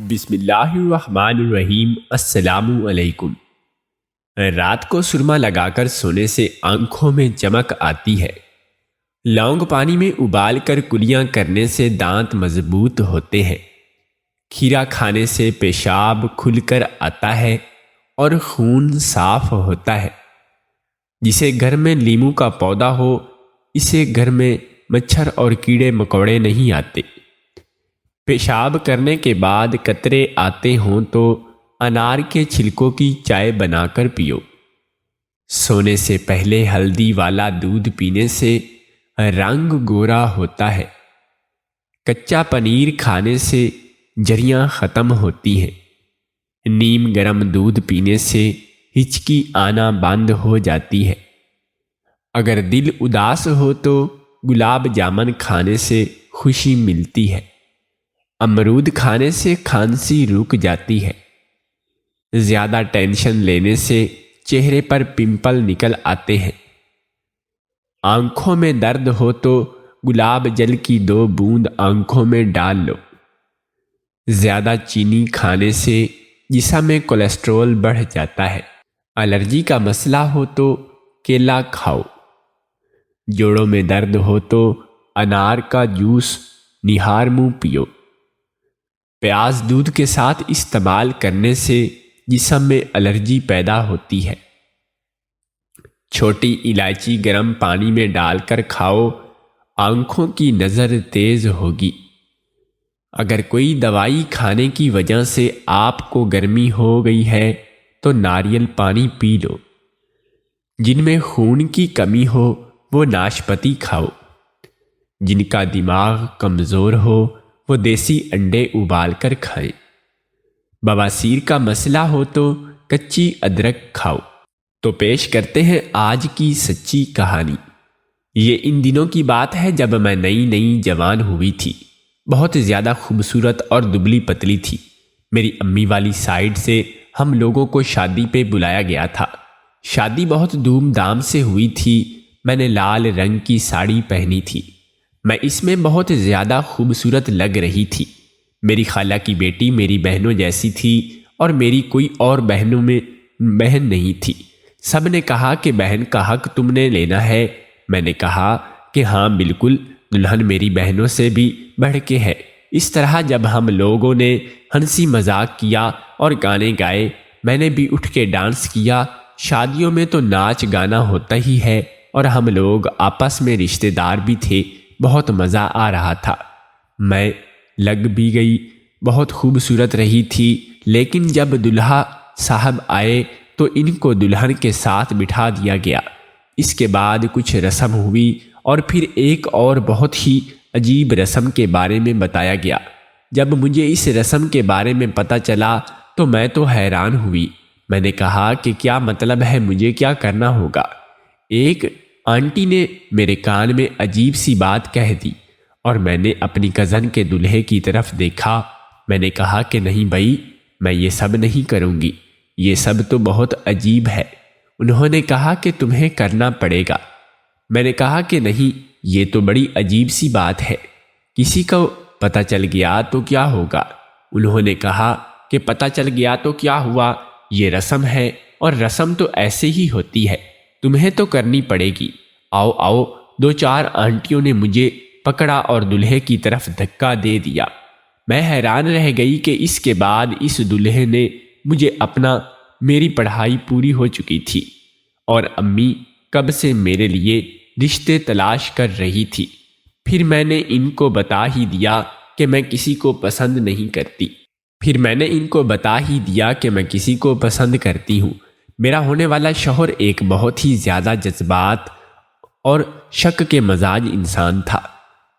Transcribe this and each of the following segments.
بسم اللہ الرحمن الرحیم۔ السلام علیکم۔ رات کو سرما لگا کر سونے سے آنکھوں میں چمک آتی ہے۔ لونگ پانی میں ابال کر کلیاں کرنے سے دانت مضبوط ہوتے ہیں۔ کھیرا کھانے سے پیشاب کھل کر آتا ہے اور خون صاف ہوتا ہے۔ جسے گھر میں لیموں کا پودا ہو، اسے گھر میں مچھر اور کیڑے مکوڑے نہیں آتے۔ پیشاب کرنے کے بعد قطرے آتے ہوں تو انار کے چھلکوں کی چائے بنا کر پیو۔ سونے سے پہلے ہلدی والا دودھ پینے سے رنگ گورا ہوتا ہے۔ کچا پنیر کھانے سے جریاں ختم ہوتی ہیں۔ نیم گرم دودھ پینے سے ہچکی آنا بند ہو جاتی ہے۔ اگر دل اداس ہو تو گلاب جامن کھانے سے خوشی ملتی ہے۔ امرود کھانے سے کھانسی رک جاتی ہے۔ زیادہ ٹینشن لینے سے چہرے پر پمپل نکل آتے ہیں۔ آنکھوں میں درد ہو تو گلاب جل کی 2 بوند آنکھوں میں ڈال لو۔ زیادہ چینی کھانے سے جسم میں کولیسٹرول بڑھ جاتا ہے۔ الرجی کا مسئلہ ہو تو کیلا کھاؤ۔ جوڑوں میں درد ہو تو انار کا جوس نہار منہ پیو۔ پیاز دودھ کے ساتھ استعمال کرنے سے جسم میں الرجی پیدا ہوتی ہے۔ چھوٹی الائچی گرم پانی میں ڈال کر کھاؤ، آنکھوں کی نظر تیز ہوگی۔ اگر کوئی دوائی کھانے کی وجہ سے آپ کو گرمی ہو گئی ہے تو ناریل پانی پی لو۔ جن میں خون کی کمی ہو وہ ناشپاتی کھاؤ۔ جن کا دماغ کمزور ہو وہ دیسی انڈے ابال کر کھائیں۔ بواسیر کا مسئلہ ہو تو کچی ادرک کھاؤ۔ تو پیش کرتے ہیں آج کی سچی کہانی۔ یہ ان دنوں کی بات ہے جب میں نئی جوان ہوئی تھی۔ بہت زیادہ خوبصورت اور دبلی پتلی تھی۔ میری امی والی سائیڈ سے ہم لوگوں کو شادی پہ بلایا گیا تھا۔ شادی بہت دھوم دھام سے ہوئی تھی۔ میں نے لال رنگ کی ساڑی پہنی تھی۔ میں اس میں بہت زیادہ خوبصورت لگ رہی تھی۔ میری خالہ کی بیٹی میری بہنوں جیسی تھی اور میری کوئی اور بہنوں میں بہن نہیں تھی۔ سب نے کہا کہ بہن کا حق تم نے لینا ہے۔ میں نے کہا کہ ہاں بالکل، دلہن میری بہنوں سے بھی بڑھ کے ہے۔ اس طرح جب ہم لوگوں نے ہنسی مذاق کیا اور گانے گائے، میں نے بھی اٹھ کے ڈانس کیا۔ شادیوں میں تو ناچ گانا ہوتا ہی ہے اور ہم لوگ آپس میں رشتہ دار بھی تھے۔ بہت مزہ آ رہا تھا۔ میں لگ بھی گئی، بہت خوبصورت رہی تھی۔ لیکن جب دلہا صاحب آئے تو ان کو دلہن کے ساتھ بٹھا دیا گیا۔ اس کے بعد کچھ رسم ہوئی اور پھر ایک اور بہت ہی عجیب رسم کے بارے میں بتایا گیا۔ جب مجھے اس رسم کے بارے میں پتہ چلا تو میں تو حیران ہوئی۔ میں نے کہا کہ کیا مطلب ہے، مجھے کیا کرنا ہوگا؟ ایک آنٹی نے میرے کان میں عجیب سی بات کہہ دی اور میں نے اپنی کزن کے دلہے کی طرف دیکھا۔ میں نے کہا کہ نہیں بھائی، میں یہ سب نہیں کروں گی، یہ سب تو بہت عجیب ہے۔ انہوں نے کہا کہ تمہیں کرنا پڑے گا۔ میں نے کہا کہ نہیں، یہ تو بڑی عجیب سی بات ہے، کسی کو پتہ چل گیا تو کیا ہوگا؟ انہوں نے کہا کہ پتہ چل گیا تو کیا ہوا، یہ رسم ہے اور رسم تو ایسے ہی ہوتی ہے، تمہیں تو کرنی پڑے گی۔ آؤ آؤ، 2-4 آنٹیوں نے مجھے پکڑا اور دلہے کی طرف دھکا دے دیا۔ میں حیران رہ گئی کہ اس کے بعد اس دلہے نے مجھے میری پڑھائی پوری ہو چکی تھی اور امی کب سے میرے لیے رشتے تلاش کر رہی تھی۔ پھر میں نے ان کو بتا ہی دیا کہ میں کسی کو پسند نہیں کرتی ہوں۔ میرا ہونے والا شوہر ایک بہت ہی زیادہ جذبات اور شک کے مزاج انسان تھا،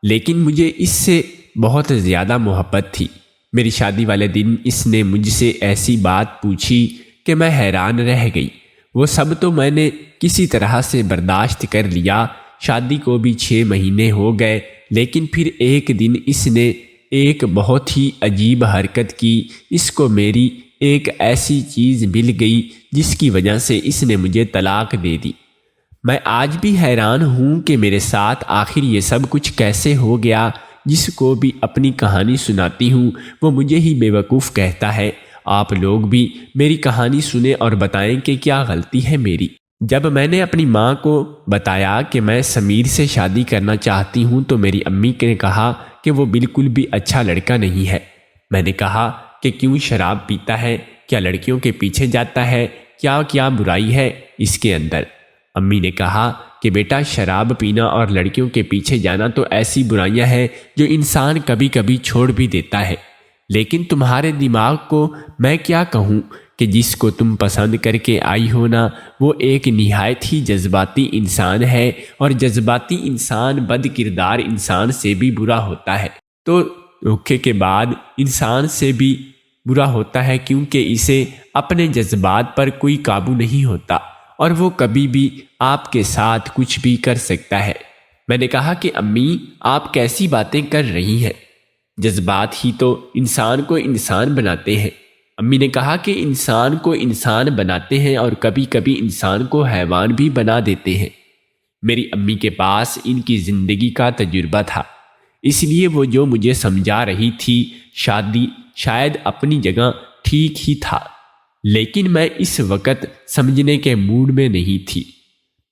لیکن مجھے اس سے بہت زیادہ محبت تھی۔ میری شادی والے دن اس نے مجھ سے ایسی بات پوچھی کہ میں حیران رہ گئی۔ وہ سب تو میں نے کسی طرح سے برداشت کر لیا۔ شادی کو بھی 6 مہینے ہو گئے، لیکن پھر ایک دن اس نے ایک بہت ہی عجیب حرکت کی۔ اس کو میری ایک ایسی چیز مل گئی جس کی وجہ سے اس نے مجھے طلاق دے دی۔ میں آج بھی حیران ہوں کہ میرے ساتھ آخر یہ سب کچھ کیسے ہو گیا۔ جس کو بھی اپنی کہانی سناتی ہوں وہ مجھے ہی بیوقوف کہتا ہے۔ آپ لوگ بھی میری کہانی سنیں اور بتائیں کہ کیا غلطی ہے میری۔ جب میں نے اپنی ماں کو بتایا کہ میں سمیر سے شادی کرنا چاہتی ہوں تو میری امی نے کہا کہ وہ بالکل بھی اچھا لڑکا نہیں ہے۔ میں نے کہا کہ کیوں شراب پیتا ہے، کیا لڑکیوں کے پیچھے جاتا ہے، کیا برائی ہے اس کے اندر؟ امی نے کہا کہ بیٹا، شراب پینا اور لڑکیوں کے پیچھے جانا تو ایسی برائیاں ہیں جو انسان کبھی کبھی چھوڑ بھی دیتا ہے، لیکن تمہارے دماغ کو میں کیا کہوں کہ جس کو تم پسند کر کے آئی ہو نا وہ ایک نہایت ہی جذباتی انسان ہے، اور جذباتی انسان بد کردار انسان سے بھی برا ہوتا ہے، تو دھوکے کے بعد انسان سے بھی برا ہوتا ہے، کیونکہ اسے اپنے جذبات پر کوئی قابو نہیں ہوتا اور وہ کبھی بھی آپ کے ساتھ کچھ بھی کر سکتا ہے۔ میں نے کہا کہ امی، آپ کیسی باتیں کر رہی ہیں؟ جذبات ہی تو انسان کو انسان بناتے ہیں۔ امی نے کہا کہ انسان کو انسان بناتے ہیں اور کبھی کبھی انسان کو حیوان بھی بنا دیتے ہیں۔ میری امی کے پاس ان کی زندگی کا تجربہ تھا، اس لیے وہ جو مجھے سمجھا رہی تھی شادی شاید اپنی جگہ ٹھیک ہی تھا، لیکن میں اس وقت سمجھنے کے موڈ میں نہیں تھی۔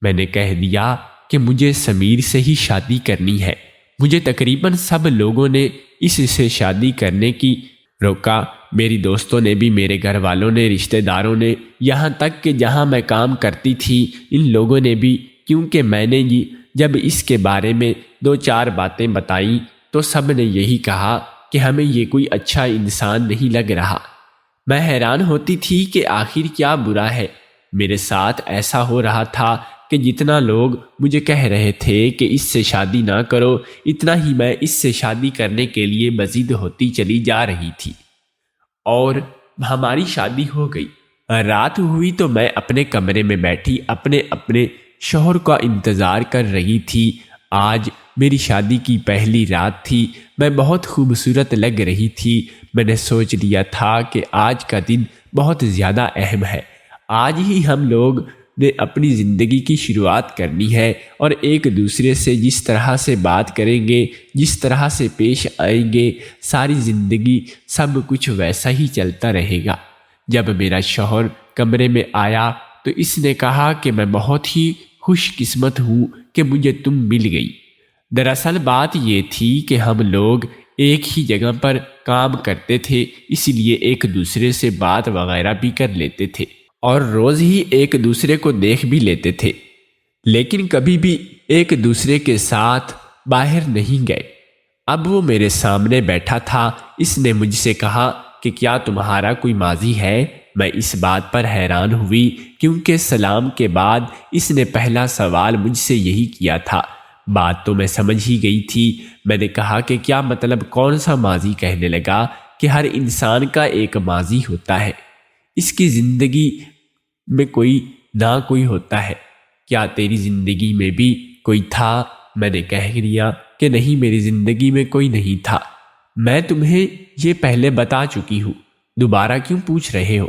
میں نے کہہ دیا کہ مجھے سمیر سے ہی شادی کرنی ہے۔ مجھے تقریباً سب لوگوں نے اس سے شادی کرنے کی روکا، میری دوستوں نے بھی، میرے گھر والوں نے، رشتہ داروں نے، یہاں تک کہ جہاں میں کام کرتی تھی ان لوگوں نے بھی، کیونکہ میں نے جب اس کے بارے میں 2-4 باتیں بتائیں تو سب نے یہی کہا کہ ہمیں یہ کوئی اچھا انسان نہیں لگ رہا۔ میں حیران ہوتی تھی کہ آخر کیا برا ہے؟ میرے ساتھ ایسا ہو رہا تھا کہ جتنا لوگ مجھے کہہ رہے تھے کہ اس سے شادی نہ کرو، اتنا ہی میں اس سے شادی کرنے کے لیے مزید ہوتی چلی جا رہی تھی، اور ہماری شادی ہو گئی۔ رات ہوئی تو میں اپنے کمرے میں بیٹھی اپنے شوہر کا انتظار کر رہی تھی۔ آج میری شادی کی پہلی رات تھی، میں بہت خوبصورت لگ رہی تھی۔ میں نے سوچ لیا تھا کہ آج کا دن بہت زیادہ اہم ہے، آج ہی ہم لوگ نے اپنی زندگی کی شروعات کرنی ہے، اور ایک دوسرے سے جس طرح سے بات کریں گے، جس طرح سے پیش آئیں گے، ساری زندگی سب کچھ ویسا ہی چلتا رہے گا۔ جب میرا شوہر کمرے میں آیا تو اس نے کہا کہ میں بہت ہی خوش قسمت ہوں کہ مجھے تم مل گئی۔ دراصل بات یہ تھی کہ ہم لوگ ایک ہی جگہ پر کام کرتے تھے، اس لیے ایک دوسرے سے بات وغیرہ بھی کر لیتے تھے اور روز ہی ایک دوسرے کو دیکھ بھی لیتے تھے، لیکن کبھی بھی ایک دوسرے کے ساتھ باہر نہیں گئے۔ اب وہ میرے سامنے بیٹھا تھا، اس نے مجھ سے کہا کہ کیا تمہارا کوئی ماضی ہے؟ میں اس بات پر حیران ہوئی کیونکہ سلام کے بعد اس نے پہلا سوال مجھ سے یہی کیا تھا۔ بات تو میں سمجھ ہی گئی تھی۔ میں نے کہا کہ کیا مطلب، کون سا ماضی؟ کہنے لگا کہ ہر انسان کا ایک ماضی ہوتا ہے، اس کی زندگی میں کوئی نہ کوئی ہوتا ہے۔ کیا تیری زندگی میں بھی کوئی تھا؟ میں نے کہہ دیا کہ نہیں، میری زندگی میں کوئی نہیں تھا، میں تمہیں یہ پہلے بتا چکی ہوں، دوبارہ کیوں پوچھ رہے ہو؟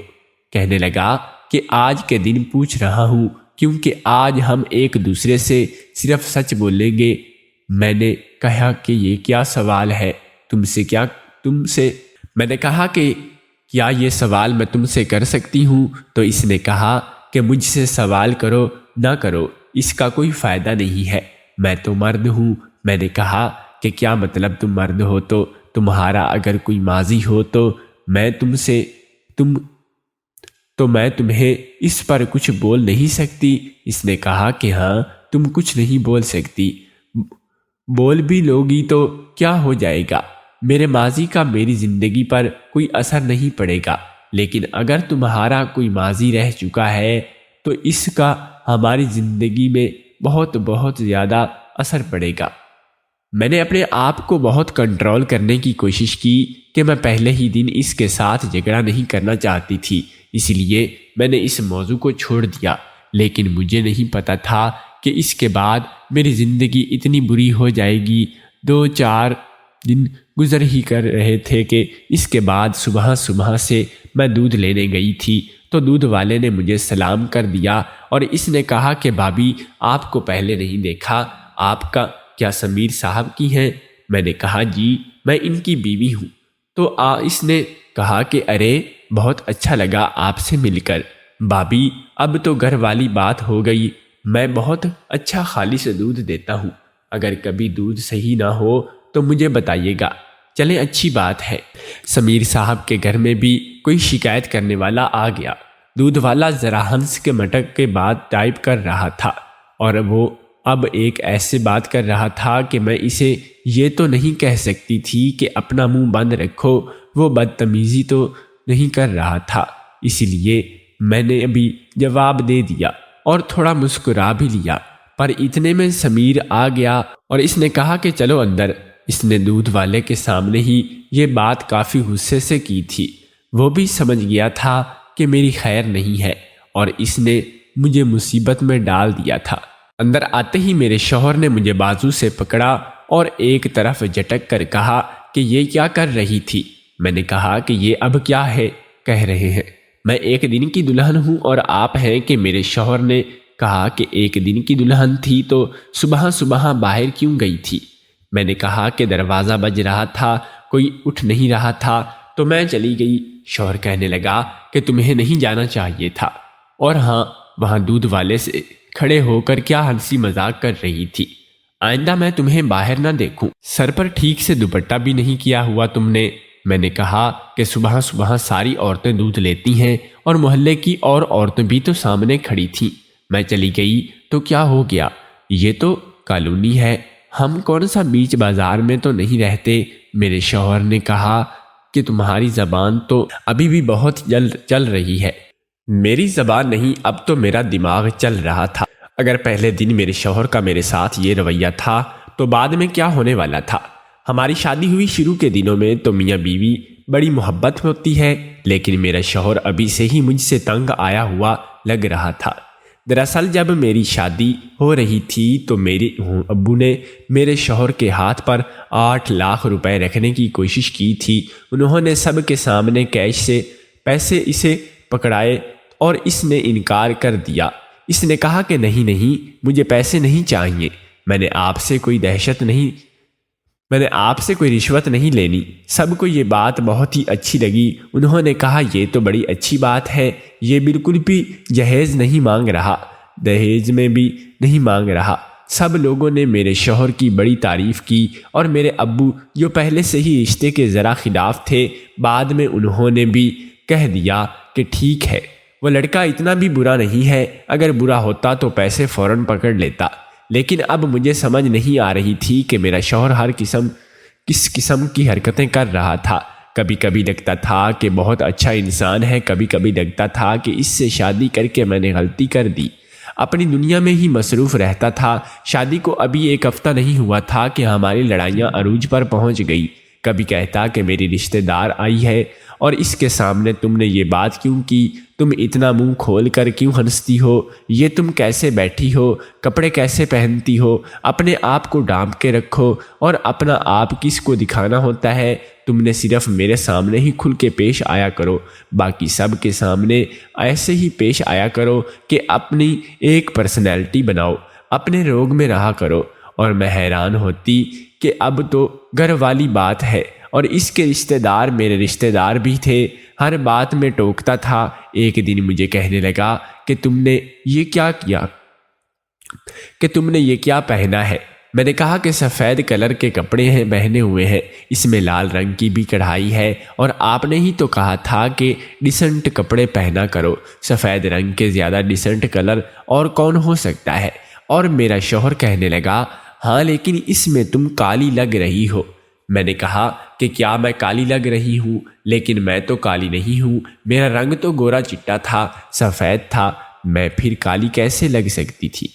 کہنے لگا کہ آج کے دن پوچھ رہا ہوں کیونکہ آج ہم ایک دوسرے سے صرف سچ بولیں گے۔ میں نے کہا کہ یہ کیا سوال ہے تم سے؟ میں نے کہا کہ کیا یہ سوال میں تم سے کر سکتی ہوں؟ تو اس نے کہا کہ مجھ سے سوال کرو نہ کرو، اس کا کوئی فائدہ نہیں ہے، میں تو مرد ہوں۔ میں نے کہا کہ کیا مطلب تم مرد ہو تو تمہارا اگر کوئی ماضی ہو تو میں تمہیں اس پر کچھ بول نہیں سکتی؟ اس نے کہا کہ ہاں، تم کچھ نہیں بول سکتی، بول بھی لوگی تو کیا ہو جائے گا؟ میرے ماضی کا میری زندگی پر کوئی اثر نہیں پڑے گا، لیکن اگر تمہارا کوئی ماضی رہ چکا ہے تو اس کا ہماری زندگی میں بہت بہت زیادہ اثر پڑے گا۔ میں نے اپنے آپ کو بہت کنٹرول کرنے کی کوشش کی کہ میں پہلے ہی دن اس کے ساتھ جھگڑا نہیں کرنا چاہتی تھی، اس لیے میں نے اس موضوع کو چھوڑ دیا، لیکن مجھے نہیں پتا تھا کہ اس کے بعد میری زندگی اتنی بری ہو جائے گی۔ 2-4 دن گزر ہی کر رہے تھے کہ اس کے بعد صبح سے میں دودھ لینے گئی تھی تو دودھ والے نے مجھے سلام کر دیا اور اس نے کہا کہ بھابھی، آپ کو پہلے نہیں دیکھا، آپ کا کیا سمیر صاحب کی ہیں؟ میں نے کہا جی میں ان کی بیوی ہوں۔ تو اس نے کہا کہ ارے بہت اچھا لگا آپ سے مل کر بھابھی، اب تو گھر والی بات ہو گئی، میں بہت اچھا خالص دودھ دیتا ہوں، اگر کبھی دودھ صحیح نہ ہو تو مجھے بتائیے گا۔ چلیں اچھی بات ہے۔ سمیر صاحب کے گھر میں بھی کوئی شکایت کرنے والا آ گیا۔ دودھ والا ذرا ہنس کے مٹک کے بعد ٹائپ کر رہا تھا، اور وہ اب ایک ایسے بات کر رہا تھا کہ میں اسے یہ تو نہیں کہہ سکتی تھی کہ اپنا منہ بند رکھو، وہ بدتمیزی تو نہیں کر رہا تھا، اسی لیے میں نے ابھی جواب دے دیا اور تھوڑا مسکرا بھی لیا، پر اتنے میں سمیر آ گیا اور اس نے کہا کہ چلو اندر۔ اس نے دودھ والے کے سامنے ہی یہ بات کافی غصے سے کی تھی، وہ بھی سمجھ گیا تھا کہ میری خیر نہیں ہے اور اس نے مجھے مصیبت میں ڈال دیا تھا۔ اندر آتے ہی میرے شوہر نے مجھے بازو سے پکڑا اور ایک طرف جھٹک کر کہا کہ یہ کیا کر رہی تھی؟ میں نے کہا کہ یہ اب کیا ہے کہہ رہے ہیں، میں ایک دن کی دلہن ہوں اور آپ ہیں کہ میرے شوہر نے کہا کہ ایک دن کی دلہن تھی تو صبح صبح باہر کیوں گئی تھی؟ میں نے کہا کہ دروازہ بج رہا تھا، کوئی اٹھ نہیں رہا تھا تو میں چلی گئی۔ شوہر کہنے لگا کہ تمہیں نہیں جانا چاہیے تھا، اور ہاں وہاں دودھ والے سے کھڑے ہو کر کیا ہنسی مذاق کر رہی تھی۔ آئندہ میں تمہیں باہر نہ دیکھوں، سر پر ٹھیک سے دوپٹہ بھی نہیں کیا ہوا تم نے۔ میں نے کہا کہ صبح صبح ساری عورتیں دودھ لیتی ہیں اور محلے کی اور عورتیں بھی تو سامنے کھڑی تھیں، میں چلی گئی تو کیا ہو گیا؟ یہ تو کالونی ہے، ہم کون سا بیچ بازار میں تو نہیں رہتے۔ میرے شوہر نے کہا کہ تمہاری زبان تو ابھی بھی بہت جلد چل رہی ہے۔ میری زبان نہیں، اب تو میرا دماغ چل رہا تھا۔ اگر پہلے دن میرے شوہر کا میرے ساتھ یہ رویہ تھا تو بعد میں کیا ہونے والا تھا؟ ہماری شادی ہوئی شروع کے دنوں میں تو میاں بیوی بڑی محبت ہوتی ہے، لیکن میرا شوہر ابھی سے ہی مجھ سے تنگ آیا ہوا لگ رہا تھا۔ دراصل جب میری شادی ہو رہی تھی تو میرے ابو نے میرے شوہر کے ہاتھ پر 8 لاکھ روپے رکھنے کی کوشش کی تھی۔ انہوں نے سب کے سامنے کیش سے پیسے اسے پکڑائے اور اس نے انکار کر دیا۔ اس نے کہا کہ نہیں مجھے پیسے نہیں چاہیے، میں نے آپ سے کوئی رشوت نہیں لینی۔ سب کو یہ بات بہت ہی اچھی لگی۔ انہوں نے کہا یہ تو بڑی اچھی بات ہے، یہ بالکل بھی جہیز نہیں مانگ رہا، دہیج میں بھی نہیں مانگ رہا۔ سب لوگوں نے میرے شوہر کی بڑی تعریف کی اور میرے ابو جو پہلے سے ہی رشتے کے ذرا خلاف تھے، بعد میں انہوں نے بھی کہہ دیا کہ ٹھیک ہے، وہ لڑکا اتنا بھی برا نہیں ہے، اگر برا ہوتا تو پیسے فوراً پکڑ لیتا۔ لیکن اب مجھے سمجھ نہیں آ رہی تھی کہ میرا شوہر کس قسم کی حرکتیں کر رہا تھا۔ کبھی کبھی لگتا تھا کہ بہت اچھا انسان ہے، کبھی کبھی لگتا تھا کہ اس سے شادی کر کے میں نے غلطی کر دی۔ اپنی دنیا میں ہی مصروف رہتا تھا۔ شادی کو ابھی 1 ہفتہ نہیں ہوا تھا کہ ہماری لڑائیاں عروج پر پہنچ گئی۔ کبھی کہتا کہ میری رشتہ دار آئی ہے اور اس کے سامنے تم نے یہ بات کیوں کی؟ تم اتنا منہ کھول کر کیوں ہنستی ہو؟ یہ تم کیسے بیٹھی ہو؟ کپڑے کیسے پہنتی ہو؟ اپنے آپ کو ڈھانپ کے رکھو، اور اپنا آپ کس کو دکھانا ہوتا ہے؟ تم نے صرف میرے سامنے ہی کھل کے پیش آیا کرو، باقی سب کے سامنے ایسے ہی پیش آیا کرو کہ اپنی ایک پرسنالٹی بناؤ، اپنے روگ میں رہا کرو۔ اور میں حیران ہوتی کہ اب تو گھر والی بات ہے اور اس کے رشتہ دار میرے رشتہ دار بھی تھے، ہر بات میں ٹوکتا تھا۔ ایک دن مجھے کہنے لگا کہ تم نے یہ کیا پہنا ہے؟ میں نے کہا کہ سفید کلر کے کپڑے ہیں، پہنے ہوئے ہیں، اس میں لال رنگ کی بھی کڑھائی ہے، اور آپ نے ہی تو کہا تھا کہ ڈیسنٹ کپڑے پہنا کرو، سفید رنگ کے زیادہ ڈیسنٹ کلر اور کون ہو سکتا ہے؟ اور میرا شوہر کہنے لگا ہاں لیکن اس میں تم کالی لگ رہی ہو۔ میں نے کہا کہ کیا میں کالی لگ رہی ہوں؟ لیکن میں تو کالی نہیں ہوں، میرا رنگ تو گورا چٹا تھا، سفید تھا، میں پھر کالی کیسے لگ سکتی تھی؟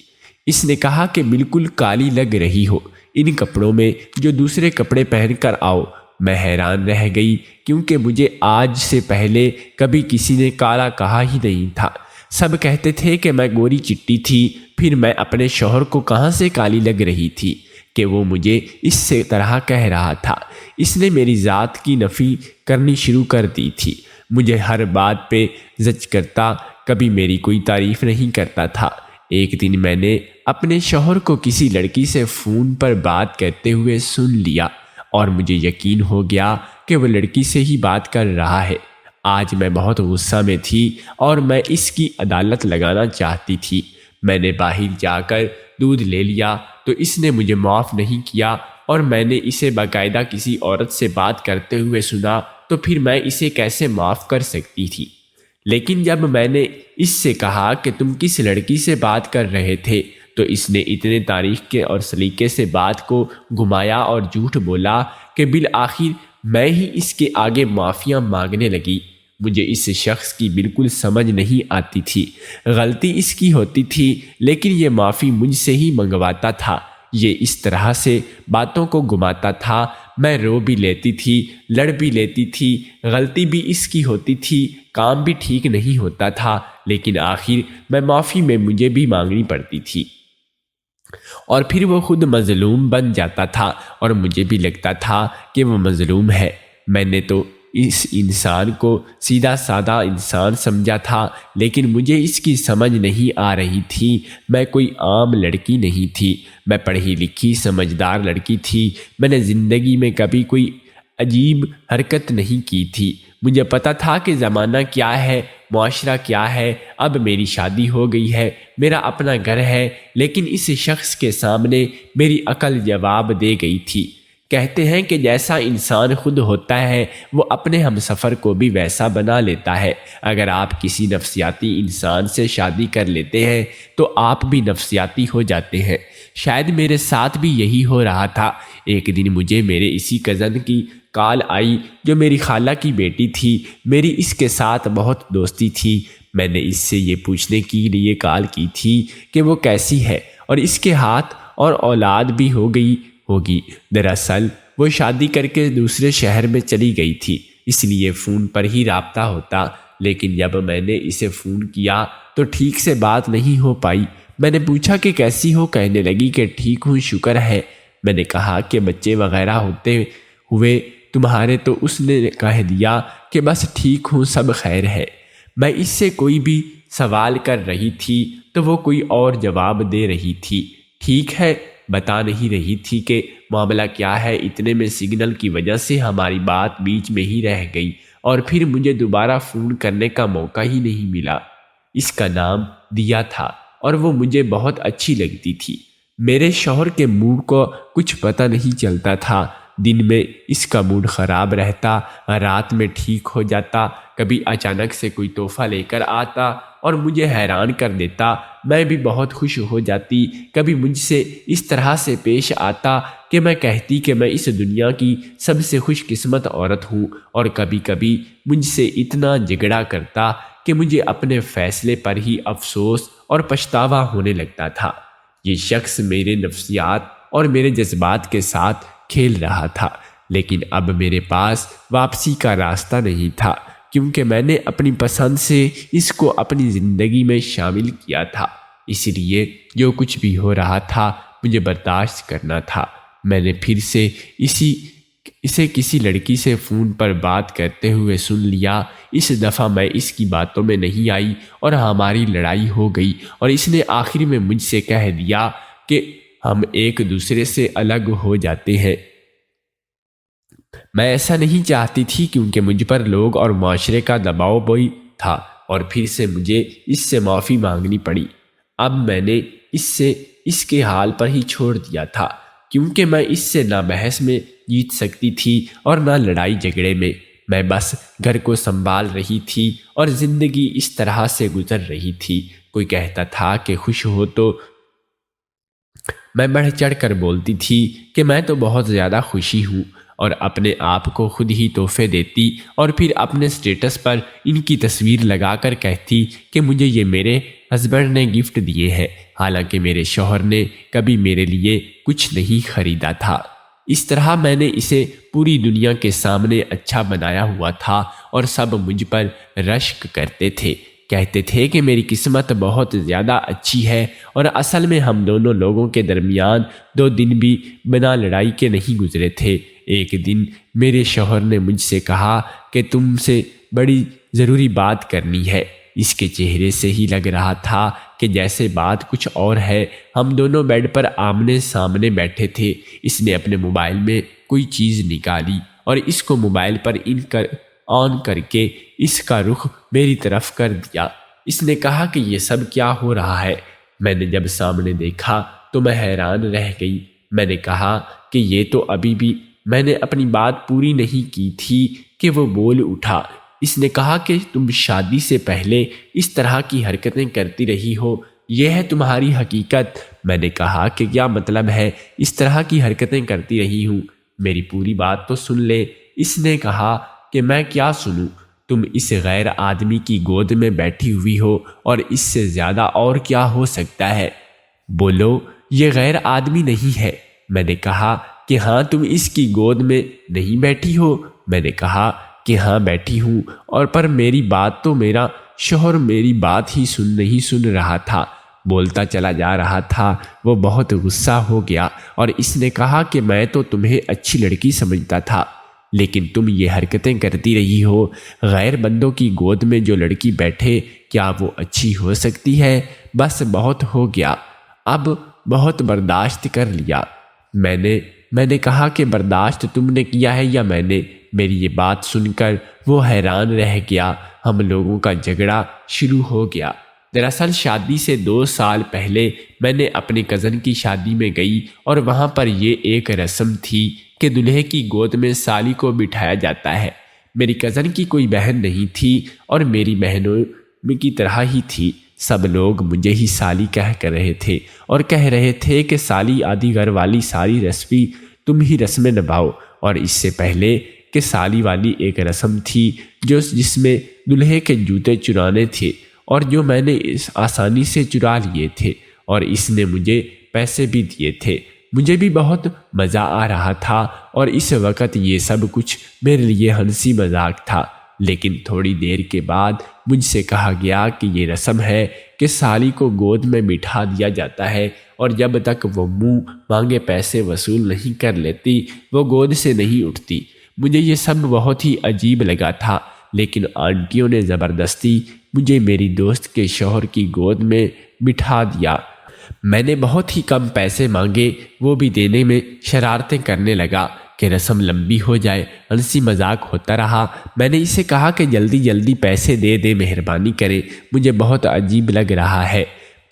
اس نے کہا کہ بالکل کالی لگ رہی ہو ان کپڑوں میں، جو دوسرے کپڑے پہن کر آؤ۔ میں حیران رہ گئی کیونکہ مجھے آج سے پہلے کبھی کسی نے کالا کہا ہی نہیں تھا۔ سب کہتے تھے کہ میں گوری چٹی تھی، پھر میں اپنے شوہر کو کہاں سے کالی لگ رہی تھی کہ وہ مجھے اس سے طرح کہہ رہا تھا؟ اس نے میری ذات کی نفی کرنی شروع کر دی تھی، مجھے ہر بات پہ زج کرتا، کبھی میری کوئی تعریف نہیں کرتا تھا۔ ایک دن میں نے اپنے شوہر کو کسی لڑکی سے فون پر بات کرتے ہوئے سن لیا۔ اور مجھے یقین ہو گیا کہ وہ لڑکی سے ہی بات کر رہا ہے۔ آج میں بہت غصہ میں تھی اور میں اس کی عدالت لگانا چاہتی تھی۔ میں نے باہر جا کر دودھ لے لیا تو اس نے مجھے معاف نہیں کیا، اور میں نے اسے باقاعدہ کسی عورت سے بات کرتے ہوئے سنا تو پھر میں اسے کیسے معاف کر سکتی تھی؟ لیکن جب میں نے اس سے کہا کہ تم کس لڑکی سے بات کر رہے تھے تو اس نے اتنے طریقے اور سلیقے سے بات کو گھمایا اور جھوٹ بولا کہ بالآخر میں ہی اس کے آگے معافیاں مانگنے لگی۔ مجھے اس شخص کی بالکل سمجھ نہیں آتی تھی۔ غلطی اس کی ہوتی تھی لیکن یہ معافی مجھ سے ہی منگواتا تھا۔ یہ اس طرح سے باتوں کو گھماتا تھا، میں رو بھی لیتی تھی، لڑ بھی لیتی تھی، غلطی بھی اس کی ہوتی تھی، کام بھی ٹھیک نہیں ہوتا تھا، لیکن آخر میں معافی میں مجھے بھی مانگنی پڑتی تھی، اور پھر وہ خود مظلوم بن جاتا تھا اور مجھے بھی لگتا تھا کہ وہ مظلوم ہے۔ میں نے تو اس انسان کو سیدھا سادہ انسان سمجھا تھا، لیکن مجھے اس کی سمجھ نہیں آ رہی تھی۔ میں کوئی عام لڑکی نہیں تھی، میں پڑھی لکھی سمجھدار لڑکی تھی۔ میں نے زندگی میں کبھی کوئی عجیب حرکت نہیں کی تھی۔ مجھے پتہ تھا کہ زمانہ کیا ہے، معاشرہ کیا ہے۔ اب میری شادی ہو گئی ہے، میرا اپنا گھر ہے، لیکن اس شخص کے سامنے میری عقل جواب دے گئی تھی۔ کہتے ہیں کہ جیسا انسان خود ہوتا ہے وہ اپنے ہمسفر کو بھی ویسا بنا لیتا ہے۔ اگر آپ کسی نفسیاتی انسان سے شادی کر لیتے ہیں تو آپ بھی نفسیاتی ہو جاتے ہیں۔ شاید میرے ساتھ بھی یہی ہو رہا تھا۔ ایک دن مجھے میرے اسی کزن کی کال آئی جو میری خالہ کی بیٹی تھی۔ میری اس کے ساتھ بہت دوستی تھی۔ میں نے اس سے یہ پوچھنے کے لیے کال کی تھی کہ وہ کیسی ہے اور اس کے ہاتھ اور اولاد بھی ہو گئی ہوگی۔ دراصل وہ شادی کر کے دوسرے شہر میں چلی گئی تھی، اس لیے فون پر ہی رابطہ ہوتا، لیکن جب میں نے اسے فون کیا تو ٹھیک سے بات نہیں ہو پائی۔ میں نے پوچھا کہ کیسی ہو؟ کہنے لگی کہ ٹھیک ہوں، شکر ہے۔ میں نے کہا کہ بچے وغیرہ ہوتے ہوئے تمہارے؟ تو اس نے کہہ دیا کہ بس ٹھیک ہوں، سب خیر ہے۔ میں اس سے کوئی بھی سوال کر رہی تھی تو وہ کوئی اور جواب دے رہی تھی۔ ٹھیک ہے بتا نہیں رہی تھی کہ معاملہ کیا ہے۔ اتنے میں سگنل کی وجہ سے ہماری بات بیچ میں ہی رہ گئی اور پھر مجھے دوبارہ فون کرنے کا موقع ہی نہیں ملا۔ اس کا نام دیا تھا اور وہ مجھے بہت اچھی لگتی تھی۔ میرے شوہر کے موڈ کو کچھ پتہ نہیں چلتا تھا۔ دن میں اس کا موڈ خراب رہتا، رات میں ٹھیک ہو جاتا، کبھی اچانک سے کوئی تحفہ لے کر آتا اور مجھے حیران کر دیتا۔ میں بھی بہت خوش ہو جاتی۔ کبھی مجھ سے اس طرح سے پیش آتا کہ میں کہتی کہ میں اس دنیا کی سب سے خوش قسمت عورت ہوں، اور کبھی کبھی مجھ سے اتنا جھگڑا کرتا کہ مجھے اپنے فیصلے پر ہی افسوس اور پچھتاوا ہونے لگتا تھا۔ یہ شخص میرے نفسیات اور میرے جذبات کے ساتھ کھیل رہا تھا، لیکن اب میرے پاس واپسی کا راستہ نہیں تھا، کیونکہ میں نے اپنی پسند سے اس کو اپنی زندگی میں شامل کیا تھا۔ اس لیے جو کچھ بھی ہو رہا تھا مجھے برداشت کرنا تھا۔ میں نے پھر سے اسے کسی لڑکی سے فون پر بات کرتے ہوئے سن لیا۔ اس دفعہ میں اس کی باتوں میں نہیں آئی اور ہماری لڑائی ہو گئی، اور اس نے آخر میں مجھ سے کہہ دیا کہ ہم ایک دوسرے سے الگ ہو جاتے ہیں۔ میں ایسا نہیں چاہتی تھی کیونکہ مجھ پر لوگ اور معاشرے کا دباؤ بھی تھا، اور پھر سے مجھے اس سے معافی مانگنی پڑی۔ اب میں نے اس کے حال پر ہی چھوڑ دیا تھا، کیونکہ میں اس سے نہ بحث میں جیت سکتی تھی اور نہ لڑائی جھگڑے میں۔ میں بس گھر کو سنبھال رہی تھی اور زندگی اس طرح سے گزر رہی تھی۔ کوئی کہتا تھا کہ خوش ہو تو میں بڑھ چڑھ کر بولتی تھی کہ میں تو بہت زیادہ خوشی ہوں، اور اپنے آپ کو خود ہی تحفے دیتی، اور پھر اپنے سٹیٹس پر ان کی تصویر لگا کر کہتی کہ مجھے یہ میرے ہسبینڈ نے گفٹ دیے ہیں، حالانکہ میرے شوہر نے کبھی میرے لیے کچھ نہیں خریدا تھا۔ اس طرح میں نے اسے پوری دنیا کے سامنے اچھا بنایا ہوا تھا، اور سب مجھ پر رشک کرتے تھے، کہتے تھے کہ میری قسمت بہت زیادہ اچھی ہے، اور اصل میں ہم دونوں لوگوں کے درمیان 2 دن بھی بنا لڑائی کے نہیں گزرے تھے۔ ایک دن میرے شوہر نے مجھ سے کہا کہ تم سے بڑی ضروری بات کرنی ہے۔ اس کے چہرے سے ہی لگ رہا تھا کہ جیسے بات کچھ اور ہے۔ ہم دونوں بیڈ پر آمنے سامنے بیٹھے تھے۔ اس نے اپنے موبائل میں کوئی چیز نکالی اور اس کو موبائل پر آن کر کے اس کا رخ میری طرف کر دیا۔ اس نے کہا کہ یہ سب کیا ہو رہا ہے؟ میں نے جب سامنے دیکھا تو میں حیران رہ گئی۔ میں نے کہا کہ یہ تو ابھی بھی میں نے اپنی بات پوری نہیں کی تھی کہ وہ بول اٹھا۔ اس نے کہا کہ تم شادی سے پہلے اس طرح کی حرکتیں کرتی رہی ہو، یہ ہے تمہاری حقیقت۔ میں نے کہا کہ کیا مطلب ہے اس طرح کی حرکتیں کرتی رہی ہوں؟ میری پوری بات تو سن لے۔ اس نے کہا کہ میں کیا سنوں؟ تم اس غیر آدمی کی گود میں بیٹھی ہوئی ہو اور اس سے زیادہ اور کیا ہو سکتا ہے؟ بولو، یہ غیر آدمی نہیں ہے۔ میں نے کہا کہ ہاں، تم اس کی گود میں نہیں بیٹھی ہو؟ میں نے کہا کہ ہاں بیٹھی ہوں، اور پر میری بات تو میرا شوہر میری بات ہی نہیں سن رہا تھا، بولتا چلا جا رہا تھا۔ وہ بہت غصہ ہو گیا اور اس نے کہا کہ میں تو تمہیں اچھی لڑکی سمجھتا تھا، لیکن تم یہ حرکتیں کرتی رہی ہو۔ غیر بندوں کی گود میں جو لڑکی بیٹھے، کیا وہ اچھی ہو سکتی ہے؟ بس بہت ہو گیا، اب بہت برداشت کر لیا۔ میں نے کہا کہ برداشت تم نے کیا ہے یا میں نے؟ میری یہ بات سن کر وہ حیران رہ گیا۔ ہم لوگوں کا جھگڑا شروع ہو گیا۔ دراصل شادی سے 2 سال پہلے میں نے اپنے کزن کی شادی میں گئی اور وہاں پر یہ ایک رسم تھی کہ دلہے کی گود میں سالی کو بٹھایا جاتا ہے۔ میری کزن کی کوئی بہن نہیں تھی اور میری بہنوں کی طرح ہی تھی۔ سب لوگ مجھے ہی سالی کر رہے تھے اور کہہ رہے تھے کہ سالی آدھی گھر والی ساری رسمی تم ہی رسمیں نبھاؤ۔ اور اس سے پہلے کہ سالی والی ایک رسم تھی جس میں دلہے کے جوتے چرانے تھے، اور جو میں نے آسانی سے چرا لیے تھے، اور اس نے مجھے پیسے بھی دیے تھے۔ مجھے بھی بہت مزہ آ رہا تھا اور اس وقت یہ سب کچھ میرے لیے ہنسی مذاق تھا۔ لیکن تھوڑی دیر کے بعد مجھ سے کہا گیا کہ یہ رسم ہے کہ سالی کو گود میں بٹھا دیا جاتا ہے اور جب تک وہ منہ مانگے پیسے وصول نہیں کر لیتی وہ گود سے نہیں اٹھتی۔ مجھے یہ سب بہت ہی عجیب لگا تھا، لیکن آنٹیوں نے زبردستی مجھے میری دوست کے شوہر کی گود میں بٹھا دیا۔ میں نے بہت ہی کم پیسے مانگے، وہ بھی دینے میں شرارتیں کرنے لگا کہ رسم لمبی ہو جائے۔ ہنسی مذاق ہوتا رہا۔ میں نے اسے کہا کہ جلدی جلدی پیسے دے مہربانی کرے، مجھے بہت عجیب لگ رہا ہے۔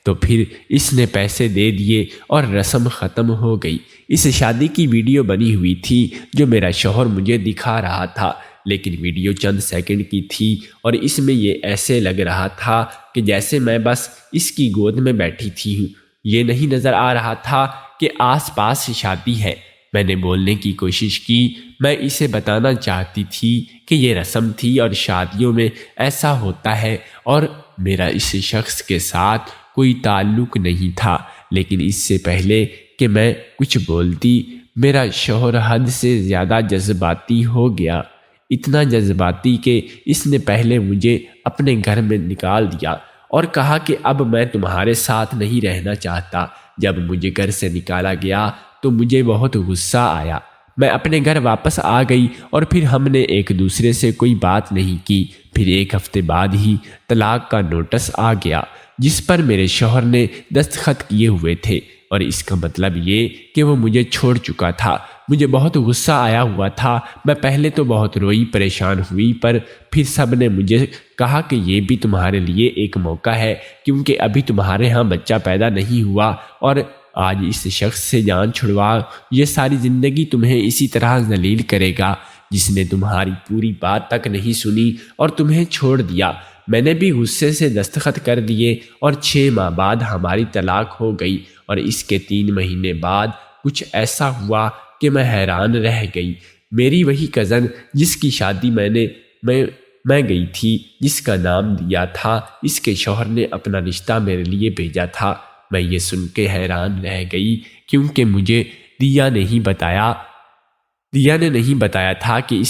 تو پھر اس نے پیسے دے دیے اور رسم ختم ہو گئی۔ اس شادی کی ویڈیو بنی ہوئی تھی جو میرا شوہر مجھے دکھا رہا تھا، لیکن ویڈیو چند سیکنڈ کی تھی اور اس میں یہ ایسے لگ رہا تھا کہ جیسے میں بس اس کی گود میں بیٹھی تھی ہوں۔ یہ نہیں نظر آ رہا تھا کہ آس پاس شادی ہے۔ میں نے بولنے کی کوشش کی، میں اسے بتانا چاہتی تھی کہ یہ رسم تھی اور شادیوں میں ایسا ہوتا ہے اور میرا اس شخص کے ساتھ کوئی تعلق نہیں تھا، لیکن اس سے پہلے کہ میں کچھ بولتی میرا شوہر حد سے زیادہ جذباتی ہو گیا، اتنا جذباتی کہ اس نے پہلے مجھے اپنے گھر میں نکال دیا اور کہا کہ اب میں تمہارے ساتھ نہیں رہنا چاہتا۔ جب مجھے گھر سے نکالا گیا تو مجھے بہت غصہ آیا۔ میں اپنے گھر واپس آ گئی اور پھر ہم نے ایک دوسرے سے کوئی بات نہیں کی۔ پھر 1 ہفتے بعد ہی طلاق کا نوٹس آ گیا جس پر میرے شوہر نے دستخط کیے ہوئے تھے، اور اس کا مطلب یہ کہ وہ مجھے چھوڑ چکا تھا۔ مجھے بہت غصہ آیا ہوا تھا۔ میں پہلے تو بہت روئی، پریشان ہوئی، پر پھر سب نے مجھے کہا کہ یہ بھی تمہارے لیے ایک موقع ہے کیونکہ ابھی تمہارے ہاں بچہ پیدا نہیں ہوا، اور آج اس شخص سے جان چھڑوا، یہ ساری زندگی تمہیں اسی طرح ذلیل کرے گا جس نے تمہاری پوری بات تک نہیں سنی اور تمہیں چھوڑ دیا۔ میں نے بھی غصے سے دستخط کر دیے اور 6 ماہ بعد ہماری طلاق ہو گئی، اور اس کے 3 مہینے بعد کچھ ایسا ہوا کہ میں حیران رہ گئی۔ میری وہی کزن جس کی شادی میں گئی تھی، جس کا نام دیا تھا، اس کے شوہر نے اپنا رشتہ میرے لیے بھیجا تھا۔ میں یہ سن کے حیران رہ گئی کیونکہ مجھے دیا نے نہیں بتایا تھا کہ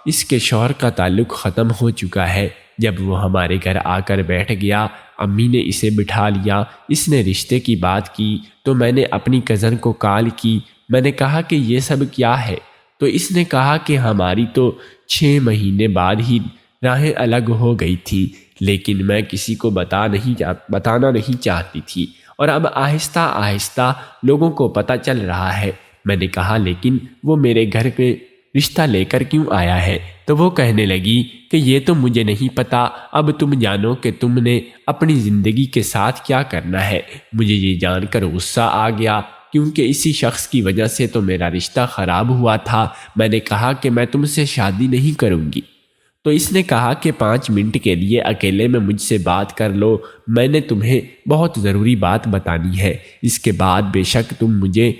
اس کے شوہر کا تعلق ختم ہو چکا ہے۔ جب وہ ہمارے گھر آ کر بیٹھ گیا، امی نے اسے بٹھا لیا، اس نے رشتے کی بات کی تو میں نے اپنی کزن کو کال کی۔ میں نے کہا کہ یہ سب کیا ہے؟ تو اس نے کہا کہ ہماری تو 6 مہینے بعد ہی راہیں الگ ہو گئی تھی، لیکن میں کسی کو بتانا نہیں چاہتی تھی، اور اب آہستہ آہستہ لوگوں کو پتہ چل رہا ہے۔ میں نے کہا لیکن وہ میرے گھر میں رشتہ لے کر کیوں آیا ہے؟ تو وہ کہنے لگی کہ یہ تو مجھے نہیں پتا، اب تم جانو کہ تم نے اپنی زندگی کے ساتھ کیا کرنا ہے۔ مجھے یہ جان کر غصہ آ گیا کیونکہ اسی شخص کی وجہ سے تو میرا رشتہ خراب ہوا تھا۔ میں نے کہا کہ میں تم سے شادی نہیں کروں گی۔ تو اس نے کہا کہ 5 منٹ کے لیے اکیلے میں مجھ سے بات کر لو، میں نے تمہیں بہت ضروری بات بتانی ہے، اس کے بعد بے شک تم مجھے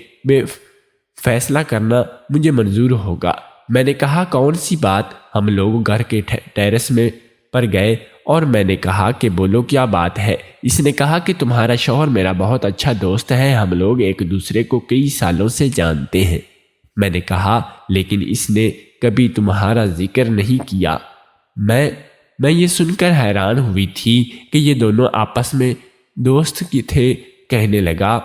فیصلہ کرنا مجھے منظور ہوگا۔ میں نے کہا کون سی بات؟ ہم لوگ گھر کے ٹیرس میں پر گئے اور میں نے کہا کہ بولو کیا بات ہے؟ اس نے کہا کہ تمہارا شوہر میرا بہت اچھا دوست ہے، ہم لوگ ایک دوسرے کو کئی سالوں سے جانتے ہیں۔ میں نے کہا لیکن اس نے کبھی تمہارا ذکر نہیں کیا۔ میں یہ سن کر حیران ہوئی تھی کہ یہ دونوں آپس میں دوست کی تھے۔ کہنے لگا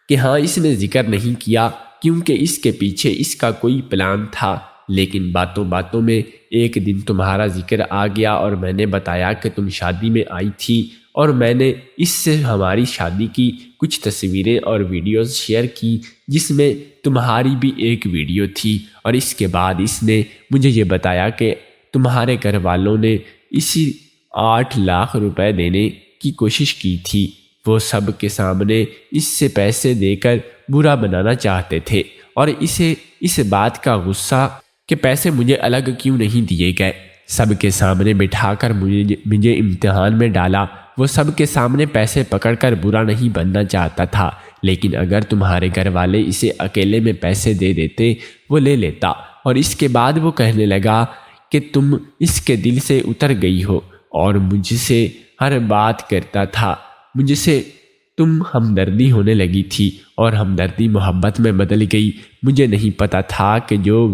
کہ ہاں اس نے ذکر نہیں کیا کیونکہ اس کے پیچھے اس کا کوئی پلان تھا، لیکن باتوں باتوں میں ایک دن تمہارا ذکر آ گیا اور میں نے بتایا کہ تم شادی میں آئی تھی، اور میں نے اس سے ہماری شادی کی کچھ تصویریں اور ویڈیوز شیئر کی جس میں تمہاری بھی ایک ویڈیو تھی، اور اس کے بعد اس نے مجھے یہ بتایا کہ تمہارے گھر والوں نے اسی 8 لاکھ روپے دینے کی کوشش کی تھی، وہ سب کے سامنے اس سے پیسے دے کر برا بنانا چاہتے تھے، اور اسے اس بات کا غصہ کہ پیسے مجھے الگ کیوں نہیں دیے گئے، سب کے سامنے بٹھا کر مجھے امتحان میں ڈالا۔ وہ سب کے سامنے پیسے پکڑ کر برا نہیں بننا چاہتا تھا، لیکن اگر تمہارے گھر والے اسے اکیلے میں پیسے دے دیتے وہ لے لیتا، اور اس کے بعد وہ کہنے لگا کہ تم اس کے دل سے اتر گئی ہو اور مجھ سے ہر بات کرتا تھا، مجھ سے تم ہمدردی ہونے لگی تھی اور ہمدردی محبت میں بدل گئی۔ مجھے نہیں پتا تھا کہ جو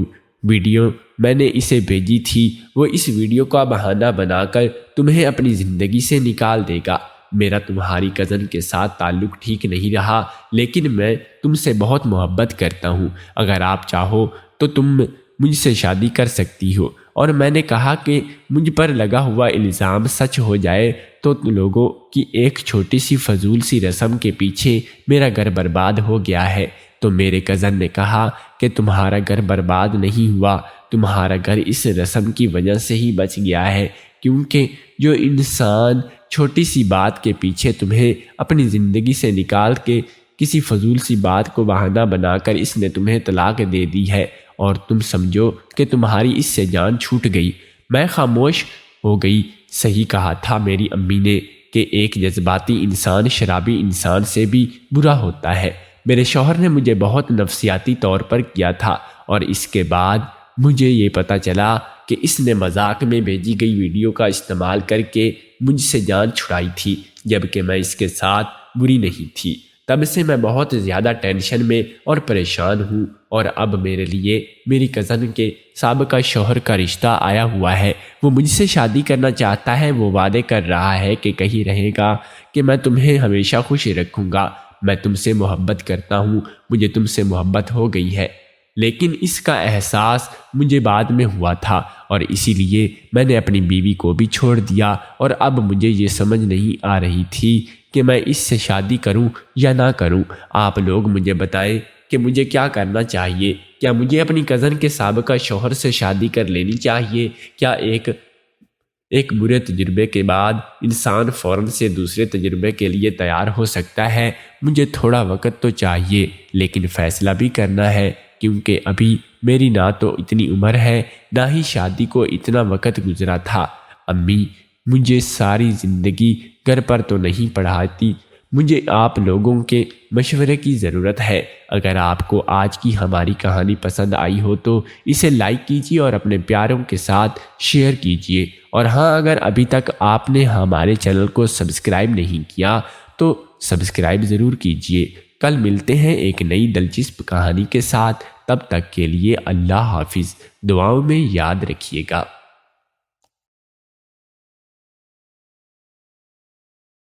ویڈیو میں نے اسے بھیجی تھی وہ اس ویڈیو کا بہانہ بنا کر تمہیں اپنی زندگی سے نکال دے گا۔ میرا تمہاری کزن کے ساتھ تعلق ٹھیک نہیں رہا، لیکن میں تم سے بہت محبت کرتا ہوں، اگر آپ چاہو تو تم مجھ سے شادی کر سکتی ہو۔ اور میں نے کہا کہ مجھ پر لگا ہوا الزام سچ ہو جائے تو لوگوں کی ایک چھوٹی سی فضول سی رسم کے پیچھے میرا گھر برباد ہو گیا ہے۔ تو میرے کزن نے کہا کہ تمہارا گھر برباد نہیں ہوا، تمہارا گھر اس رسم کی وجہ سے ہی بچ گیا ہے، کیونکہ جو انسان چھوٹی سی بات کے پیچھے تمہیں اپنی زندگی سے نکال کے کسی فضول سی بات کو بہانہ بنا کر اس نے تمہیں طلاق دے دی ہے، اور تم سمجھو کہ تمہاری اس سے جان چھوٹ گئی۔ میں خاموش ہو گئی۔ صحیح کہا تھا میری امی نے کہ ایک جذباتی انسان شرابی انسان سے بھی برا ہوتا ہے۔ میرے شوہر نے مجھے بہت نفسیاتی طور پر کیا تھا، اور اس کے بعد مجھے یہ پتہ چلا کہ اس نے مذاق میں بھیجی گئی ویڈیو کا استعمال کر کے مجھ سے جان چھڑائی تھی، جبکہ میں اس کے ساتھ بری نہیں تھی۔ تب سے میں بہت زیادہ ٹینشن میں اور پریشان ہوں، اور اب میرے لیے میری کزن کے سابقہ شوہر کا رشتہ آیا ہوا ہے۔ وہ مجھ سے شادی کرنا چاہتا ہے، وہ وعدے کر رہا ہے کہ کہیں رہے گا کہ میں تمہیں ہمیشہ خوش رکھوں گا۔ میں تم سے محبت کرتا ہوں، مجھے تم سے محبت ہو گئی ہے، لیکن اس کا احساس مجھے بعد میں ہوا تھا، اور اسی لیے میں نے اپنی بیوی کو بھی چھوڑ دیا، اور اب مجھے یہ سمجھ نہیں آ رہی تھی کہ میں اس سے شادی کروں یا نہ کروں۔ آپ لوگ مجھے بتائیں کہ مجھے کیا کرنا چاہیے؟ کیا مجھے اپنی کزن کے سابقہ شوہر سے شادی کر لینی چاہیے؟ کیا ایک برے تجربے کے بعد انسان فوراً سے دوسرے تجربے کے لیے تیار ہو سکتا ہے؟ مجھے تھوڑا وقت تو چاہیے، لیکن فیصلہ بھی کرنا ہے، کیونکہ ابھی میری نہ تو اتنی عمر ہے نہ ہی شادی کو اتنا وقت گزرا تھا۔ امی مجھے ساری زندگی گھر پر تو نہیں پڑھاتی، مجھے آپ لوگوں کے مشورے کی ضرورت ہے۔ اگر آپ کو آج کی ہماری کہانی پسند آئی ہو تو اسے لائک کیجیے اور اپنے پیاروں کے ساتھ شیئر کیجیے، اور ہاں اگر ابھی تک آپ نے ہمارے چینل کو سبسکرائب نہیں کیا تو سبسکرائب ضرور کیجیے۔ کل ملتے ہیں ایک نئی دلچسپ کہانی کے ساتھ، تب تک کے لیے اللہ حافظ، دعاؤں میں یاد رکھیے گا۔